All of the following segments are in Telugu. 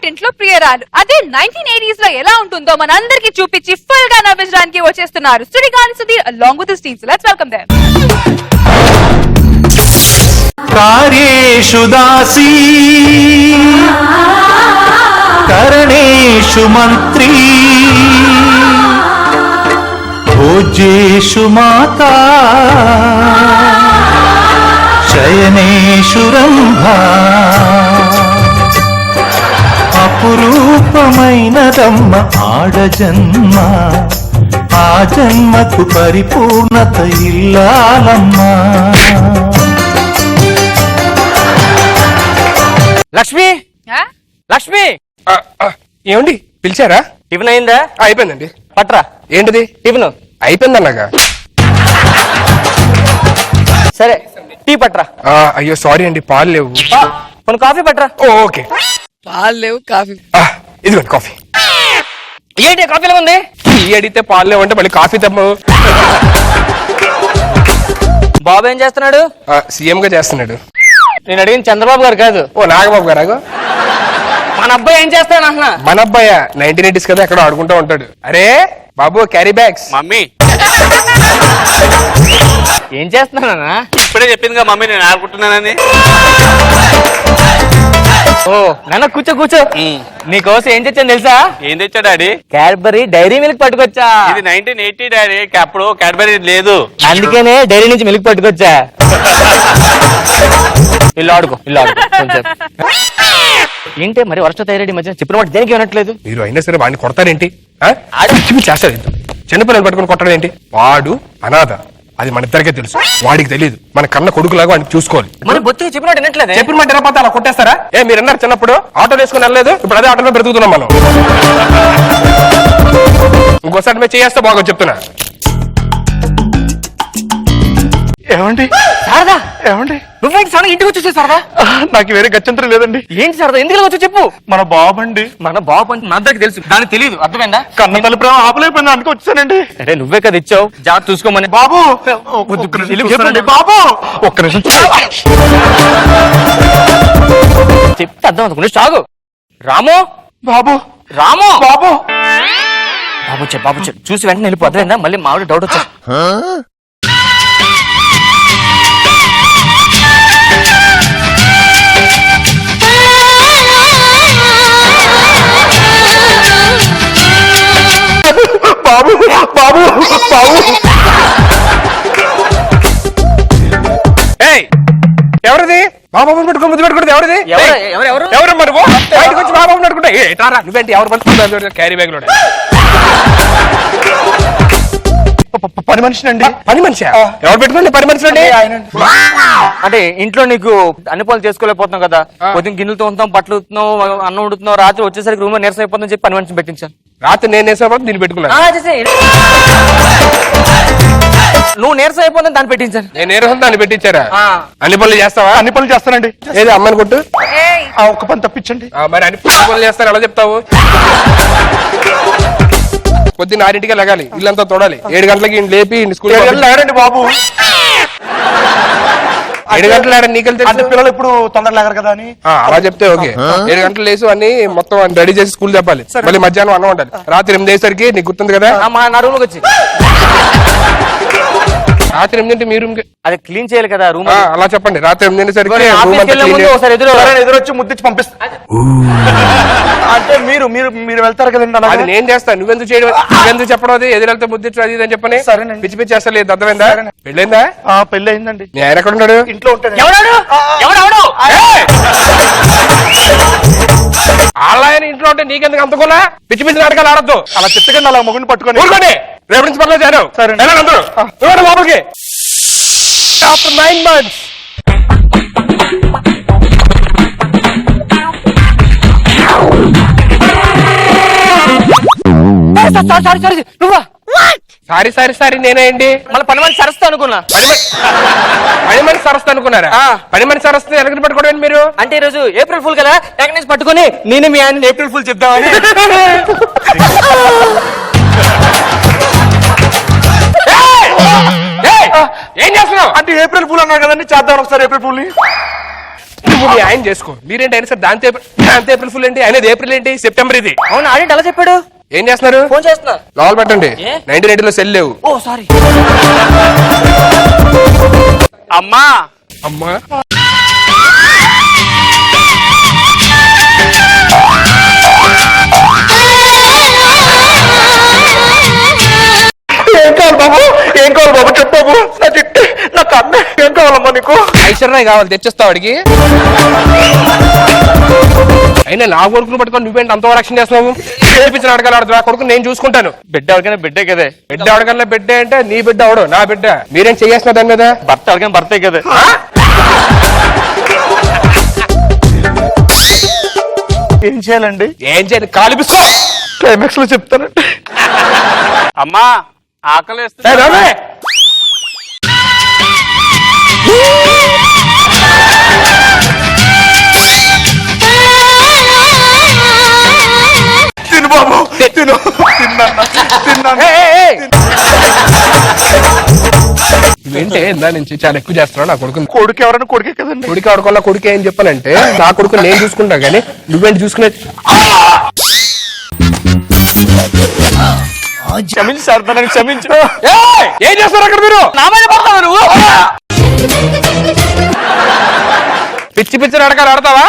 వంటింట్లో ప్రియరాలు. అదే 1980s లో ఎలా ఉంటుందో మనందరికీ చూపించి ఫుల్ గా నవ్వించడానికి వచ్చేస్తున్నారు Sudigali Sudheer along with his team. So let's welcome them. కార్యేషు దాసీ కరణేషు మంత్రీ భోజ్యేషు మాతా శయనేషు రంభా అపురూపమైనదమ్మ ఆడజన్మ ఆ జన్మకు పరిపూర్ణత ఇల్లాలమ్మా. లక్ష్మి లక్ష్మి ఏమండి పిలిచారా? టిఫిన్ అయిందా? అయిపోయిందండి. పట్రా. ఏంటిది టిఫిన్ అయిపోయిందన్నాగా. సరే టీ పట్రా. అయ్యో సారీ అండి, పాలు లేవు. కొన్ని కాఫీ పట్రా. ఓకే. పాలు లేవు, కాఫీ. ఇదిగోండి కాఫీ. ఏంటి కాఫీలో ఉంది? టీ అడిగితే పాలు లేవంటే మళ్ళీ కాఫీ తమ్ము. బాబు ఏం చేస్తున్నాడు? సీఎం గా చేస్తున్నాడు. నేను అడిగిన చంద్రబాబు గారు కాదు. ఓ నాగబాబు గారు. మన అబ్బాయి ఏం చేస్తాడు అన్న? మన అబ్బాయి 1980s కదా ఎక్కడ ఆడుకుంటూ ఉంటాడు. అరే బాబు క్యారీ బ్యాగ్స్. మమ్మీ ఏం చేస్తున్నానా? ఇప్పుడే చెప్పిందిగా మమ్మీ నేను ఆడుకుంటున్నానని. ఓ నాన్న కూర్చో కూర్చో. నీకోసం ఏం తెచ్చాను తెలుసా? ఏం తెచ్చా డాడీ? క్యాడ్బరీ డైరీ మిల్క్ పట్టుకొచ్చా. ఇది 1980 డాడీ, అప్పుడు క్యాడ్బరీ లేదు. అందుకనే డైరీ నుంచి మిల్క్ పట్టుకొచ్చా. ఇల్లు ఆడుకో కొంచెం. ఏంటి మరి వర్ష తయారీ మధ్య చెప్పిన మాట దేనికి వినట్లేదు? మీరు అయినా సరే వాడిని కొడతారేంటి? చేస్తారు చిన్నపిల్లలు పట్టుకుని కొట్టడం ఏంటి? వాడు అనాథ, అది మన ఇద్దరికే తెలుసు. వాడికి తెలియదు. మన కన్న కొడుకులాగా వాడిని చూసుకోవాలి. మరి బొత్తిగా చెప్పిన మాట వినట్లేదు. చెప్పిన మాట ఎరపోతే అలా కొట్టేస్తారా? మీరు అన్నారు చిన్నప్పుడు ఆటోలు వేసుకుని వెళ్ళలేదు, ఇప్పుడు అదే ఆటోలో బ్రతుకుతున్నాం మనం. ఇంకోసారి మేము చేస్తే బాగా చెప్తున్నా. ఏమండి శారదా, ఏమండి నువ్వేంటి సడన్ ఇంటికి వచ్చేసే శారదా? నాకు వేరే గత్యంతరం లేదండి. ఏంటి శారదా, ఎందుకు వచ్చి చెప్పు. మన బాబండి. మన బాబు అంటే మా అందరికి తెలుసు, దానికి తెలియదు. అర్థమైందా? కన్న తల్లి ప్రేమ ఆపలేకపోయింది అనుకో వచ్చానండి. అరే నువ్వే కదా ఇచ్చావు, జాగ్రత్త చూసుకోమని. బాబు బాబు ఒక్క నిమిషం చెప్తే అర్థం అనుకుని చాగు. రాము బాబు రాము బాబు బాబు చెప్పు చూసి వెంటనే వెళ్ళిపో. అర్థమైందా? మళ్ళీ మావిడ డౌట్ వచ్చా. బాబు బాబు బాబు ఎవరిది బాబు పెట్టుకుని ముద్దు పెట్టుకుంటే ఎవరిది? ఎవరు మరి బయటకు వచ్చి బాబు పెట్టుకుంటే నువ్వేంటి? ఎవరు పట్టుకుంటారు క్యారీ బ్యాగ్ లో? పని మనిషినండి. పని మనిషి? ఎవరు పెట్టుకోండి పని మనిషి అండి? అంటే ఇంట్లో నీకు అన్ని పనులు చేసుకోలేకపోతున్నావు కదా, పొద్దున్న గిన్నెలతో ఉంటాం, బట్టలు ఉతున్నావు, అన్నం ఉడుతున్నావు, రాత్రి వచ్చేసరికి రూమ్ నీరసం అయిపోతుందని చెప్పి పని మనిషిని పెట్టించాను. రాత్రి నేను వేసేవాడు దీన్ని పెట్టుకున్నాను. నువ్వు నీరసం అయిపోతుంది దాన్ని పెట్టించాను. నేను నీరసం దాన్ని పెట్టించారా? అన్ని పనులు చేస్తావా? అన్ని పనులు చేస్తానండి. ఏది అమ్మని కొట్టు. ఆ ఒక్క పని తప్పించండి. మరి అన్ని పనులు చేస్తాను ఎలా చెప్తావు? పొద్దున్న 6ంటికే లగాలి, ఇల్లంతా తోడాలి, 7 గంటలకి లేపి స్కూల్ లేరండి బాబు. 7 గంటలు లేడని నీకు అంటే పిల్లలు ఇప్పుడు తొందర లేగరు కదా అని. అలా చెప్తే ఓకే. 7 గంటలు లేసు అన్ని మొత్తం రెడీ చేసి స్కూల్ చెప్పాలి. మళ్ళీ మధ్యాహ్నం అన్నం ఉండాలి. రాత్రి 8 అయ్యేసరికి నీకు గుర్తుంది కదా? నా రూమ్ వచ్చి రాత్రి 8 మీ రూమ్ అది క్లీన్ చేయాలి కదా రూమ్. అలా చెప్పండి. రాత్రి 8 సరికి ఎదురొచ్చి ముద్దిచ్చి పంపిస్తా. అంటే మీరు మీరు మీరు వెళ్తారు కదండి. అది నేను చేస్తాను, నువ్వెందుకు చేయడం? నువ్వెందుకు చెప్పడం? అది ఎదురెళ్తే ముద్దిచ్చు అది అని చెప్పని పిచ్చి పిచ్చి చేస్తా లేదు. అర్థమైందా? పెళ్ళైందా? పెళ్ళి అయిందండి. నేను ఎక్కడ ఉన్నాడు? ఇంట్లో ఉంటాడు. ఆయన ఇంట్లో ఉంటే నీకెందుకు అంతకున్నా? పిచ్చి పిచ్చి నాటకాలు ఆడద్దు. అలా తిట్టకండి, అలా మొగుడిని పట్టుకొని ఊరుకోండి. రేపు నుంచి పనులు చేరావు. సరే అందరూ లోపలికి. ఆఫ్టర్ 9 months నువ్వా? సారీ నేనేంటి? మళ్ళీ పని మనిషి సరస్తా అనుకున్నా. పని మనిషి సరస్తా అనుకున్నారా? పని మనిషి సరస్తా ఎలగని పట్టుకోవడం మీరు. అంటే ఈ రోజు ఏప్రిల్ ఫుల్ కదా, ఎక్కడి నుంచి పట్టుకుని నేను మీ ఆయన ఏప్రిల్ ఫుల్ చెప్తామని. ఏం చేస్తున్నావు? అంటే ఏప్రిల్ ఫుల్ అన్నారు కదండి, చేద్దాం ఒకసారి ఏప్రిల్ ఫుల్. నువ్వు మీ ఆయన చేసుకో, మీరేంటి అయినా సార్ దాంతో ఏప్రిల్ ఫుల్ ఏంటి, అనేది ఏప్రిల్ ఏంటి, సెప్టెంబర్ ఇది. అవును ఆడేంటి అలా చెప్పాడు? ఏం చేస్తున్నారు? ఫోన్ చేస్తున్నా. లోపల పెట్టండి. 1980లో సెల్ లేవు. ఓ సారీ. అమ్మా అమ్మా ఏం కావాలి బాబు, ఏం కావాలి బాబు, చెప్పు బాబు. నాకు అన్న ఏం కావాలమ్మా నీకు? ఐశ్వర్య కావాలి, తెచ్చిస్తావు అడిగి. అయినా నా కొడుకును పట్టుకొని నువ్వేంటి అంత రక్షణ చేస్తున్నావు? చేపించిన అడగాలి, ఆడదు నా కొడుకు నేను చూసుకుంటాను. బిడ్డ ఎవరికైనా బిడ్డే కదే. బిడ్డ అడగల బిడ్డ అంటే నీ బిడ్డ అవడు, నా బిడ్డ. మీరేం చేస్తున్నారు దాని మీద? భర్త ఎవరికైనా భర్తే కదే. ఏం చేయాలండి? ఏం చేయాలి? కాలిపిస్తా. క్లైమాక్స్ లో చెప్తానండి. అమ్మా ఆకలి తిను బాబు, తిను. తిన్నాను. ఏంటే దాని నుంచి చాలా ఎక్కువ చేస్తున్నావు నా కొడుకు. కొడుకు ఎవరైనా కొడుకే కదండి. కొడుకు ఆడుకోవాలా, కొడుకు ఏం చెప్పానంటే నా కొడుకు నేను చూసుకుంటా గానీ నువ్వేంటి చూసుకునే. క్షమించు సార్, నన్ను క్షమించు. ఏం చేస్తారు అక్కడ మీరు? నా మీద పడతావా నువ్వు? పిచ్చి పిచ్చి అడగాలి, ఆడతావా?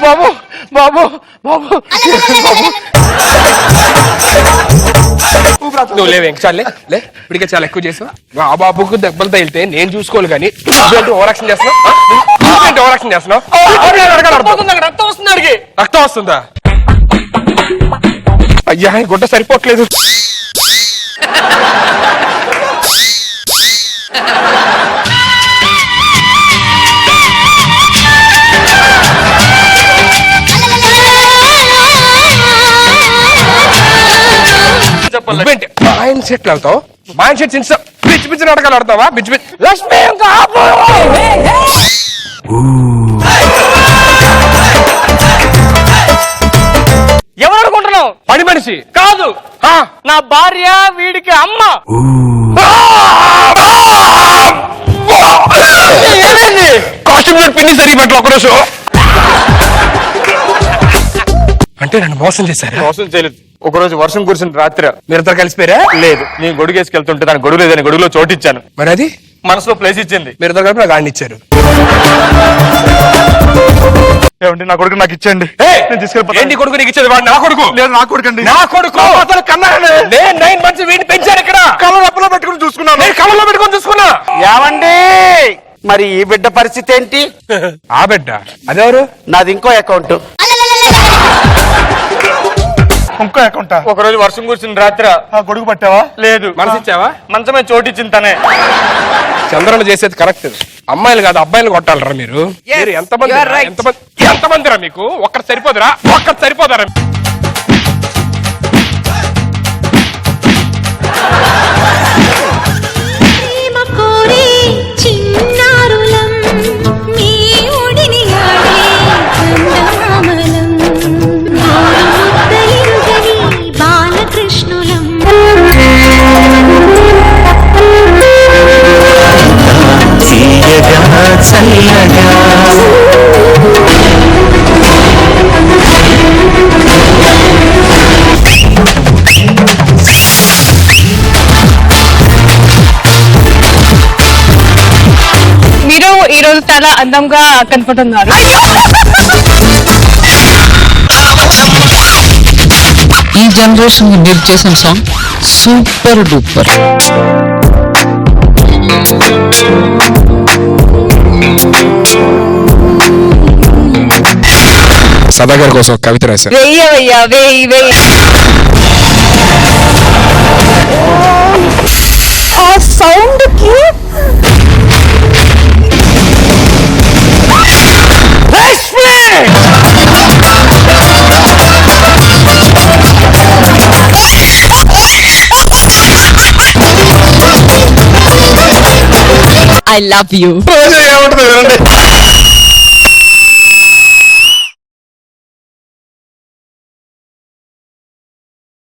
బాబు బాబు బాబు బాబు నువ్వు లేవు ఇంక చాలే లే. ఇప్పటికే చాలా ఎక్కువ చేసావు. ఆ బాబుకు దెబ్బలు తగిలితే నేను చూసుకోవాలి కానీ నువ్వేంటి ఓవరాక్షన్ చేస్తున్నావు? నువ్వేంటి ఓవరాక్షన్ చేస్తున్నావు? రక్తం వస్తుంది అడిగి. రక్తం వస్తుందా? అయ్యా గుడ్డ సరిపోవట్లేదు. నువ్వేంటి మైండ్ సెట్ అవుతావు? మైండ్ సెట్ చిన్న పిచ్చి పిచ్చి నాటకాలు ఆడతావా? పిచ్చి పిచ్చి లక్ష్మి ఎవరు అనుకుంటున్నావు? పని మనిషి కాదు, ఆ, నా భార్య, వీడికి అమ్మ. కాస్ట్యూమ్ పిన్ని సరిపట్ల ఒకరోజు అంటే నన్ను మోసం చేశారు. మోసం చేయలేదు. ఒకరోజు వర్షం కురిసిన రాత్రి మీరిద్దరు కలిసిపోయారా? లేదు, నేను గొడుగేసుకెళ్తుంటే దాని గొడుగు లేదని గొడుగులో చోటిచ్చాను. మరి అది మనసులో ప్లేస్ ఇచ్చింది. మీరిద్దరు కలిపి నాకు ఆడిని ఇచ్చారు. ఏమండి నా కొడుకు నాకు ఇచ్చండి, నేను తీసుకెళ్ళిపోతాను. ఏంటి కొడుకు నీకు ఇచ్చేది? వాడు నా కొడుకు. లేదు నా కొడుకు అండి. నా కొడుకు అసలు కన్నానండి. నేను 9 months వీడిని పెంచాను ఇక్కడ. కళ్ళ రెప్పలో పెట్టుకుని చూసుకున్నాను. నేను కళ్ళలో పెట్టుకొని చూసుకున్నా. ఏమండి మరి ఈ బిడ్డ పరిస్థితి ఏంటి? ఆ బిడ్డ అదెవరు? నాది ఇంకో అకౌంట్. ఇంకో అకౌంటా? ఒకరోజు వర్షం కురిసిన రాత్రి ఆ గొడుగు పట్టావా? లేదు, మనసు ఇచ్చావా? మంచమే చోటిచ్చింది తనే. చంద్రన చేసేది కరెక్ట్. అమ్మాయిలు కాదు అబ్బాయిలు కొట్టాలరా మీరు. మీరు ఎంతమంది ఎంతమందిరా మీకు? ఒక్కరు సరిపోదురా? ఒక్కరు సరిపోదారా? మీరు ఈ రోజు చాలా అందంగా కనపడుతున్నారు. ఈ జనరేషన్ మీరు చేసిన సాంగ్ సూపర్ డూపర్. సదా గారి కోసం కవిత రాశారు. వెయ్యి ఆ సౌండ్ కి ఐ లవ్ యూ. రోజా ఏమంటుందో వినండి.